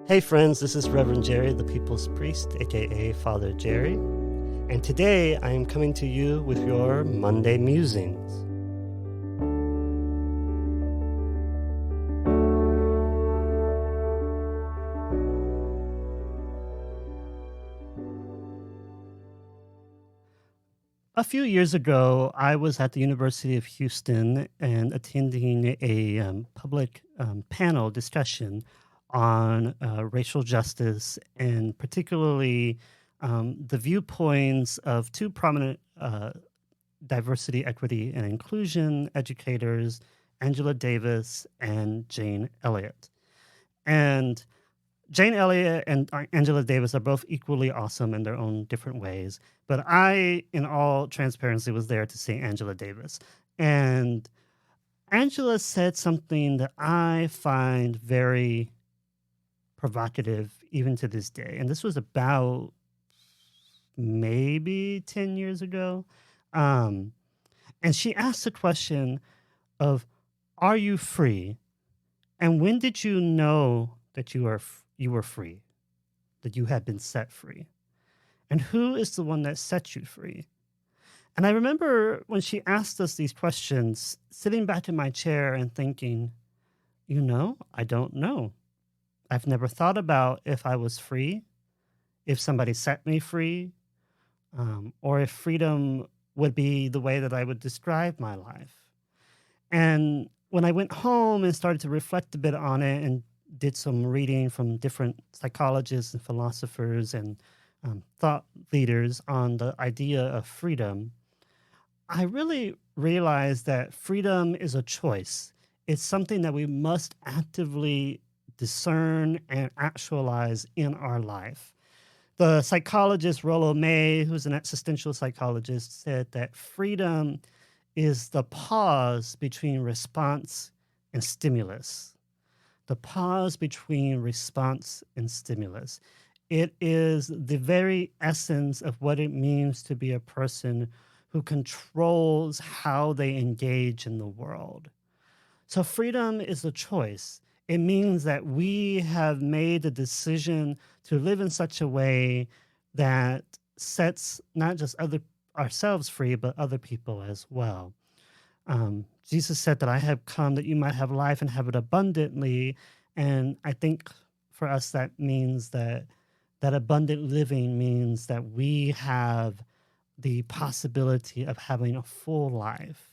Hey friends, this is Reverend Jerry, the People's Priest, aka Father Jerry, and today I am coming to you with your Monday Musings. A few years ago, I was at the University of Houston and attending a public panel discussion on racial justice and particularly the viewpoints of two prominent diversity, equity, and inclusion educators, Angela Davis and Jane Elliott. And Jane Elliott and Angela Davis are both equally awesome in their own different ways. But I, in all transparency, was there to see Angela Davis. And Angela said something that I find very provocative even to this day. And this was about maybe 10 years ago. And she asked the question of, are you free? And when did you know that you were free, that you had been set free? And who is the one that set you free? And I remember when she asked us these questions, sitting back in my chair and thinking, I don't know. I've never thought about if I was free, if somebody set me free, or if freedom would be the way that I would describe my life. And when I went home and started to reflect a bit on it and did some reading from different psychologists and philosophers and thought leaders on the idea of freedom, I really realized that freedom is a choice. It's something that we must actively discern and actualize in our life. The psychologist Rollo May, who's an existential psychologist, said that freedom is the pause between response and stimulus. The pause between response and stimulus. It is the very essence of what it means to be a person who controls how they engage in the world. So freedom is a choice. It means that we have made the decision to live in such a way that sets not just ourselves free, but other people as well. Jesus said that I have come that you might have life and have it abundantly. And I think for us, that means that abundant living means that we have the possibility of having a full life.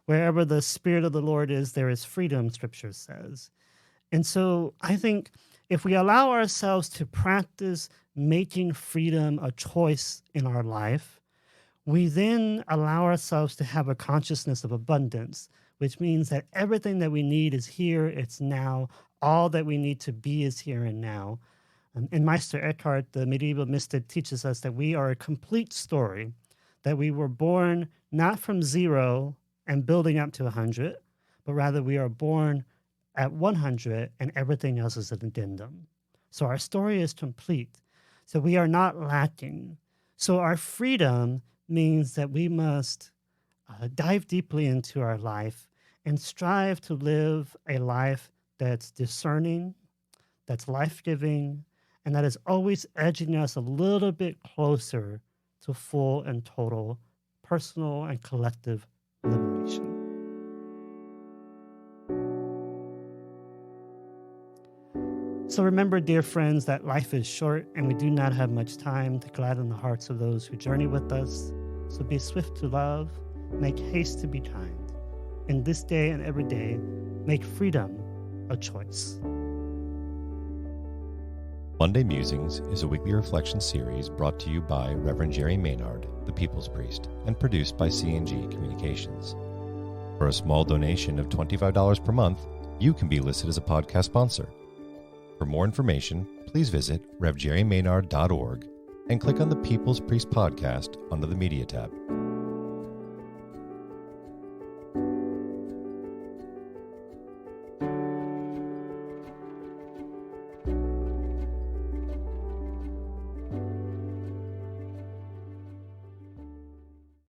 Wherever the Spirit of the Lord is, there is freedom, Scripture says. And so I think if we allow ourselves to practice making freedom a choice in our life, we then allow ourselves to have a consciousness of abundance, which means that everything that we need is here, it's now. All that we need to be is here and now. And Meister Eckhart, the medieval mystic, teaches us that we are a complete story, that we were born not from 0 and building up to 100, but rather we are born at 100 and everything else is an addendum. So our story is complete. So we are not lacking. So our freedom means that we must dive deeply into our life and strive to live a life that's discerning, that's life-giving, and that is always edging us a little bit closer to full and total personal and collective liberation. So remember, dear friends, that life is short and we do not have much time to gladden the hearts of those who journey with us. So be swift to love, make haste to be kind. In this day and every day, make freedom a choice. Monday Musings is a weekly reflection series brought to you by Reverend Jerry Maynard, the People's Priest, and produced by C&G Communications. For a small donation of $25 per month, you can be listed as a podcast sponsor. For more information, please visit revjerrymaynard.org and click on the People's Priest podcast under the Media tab.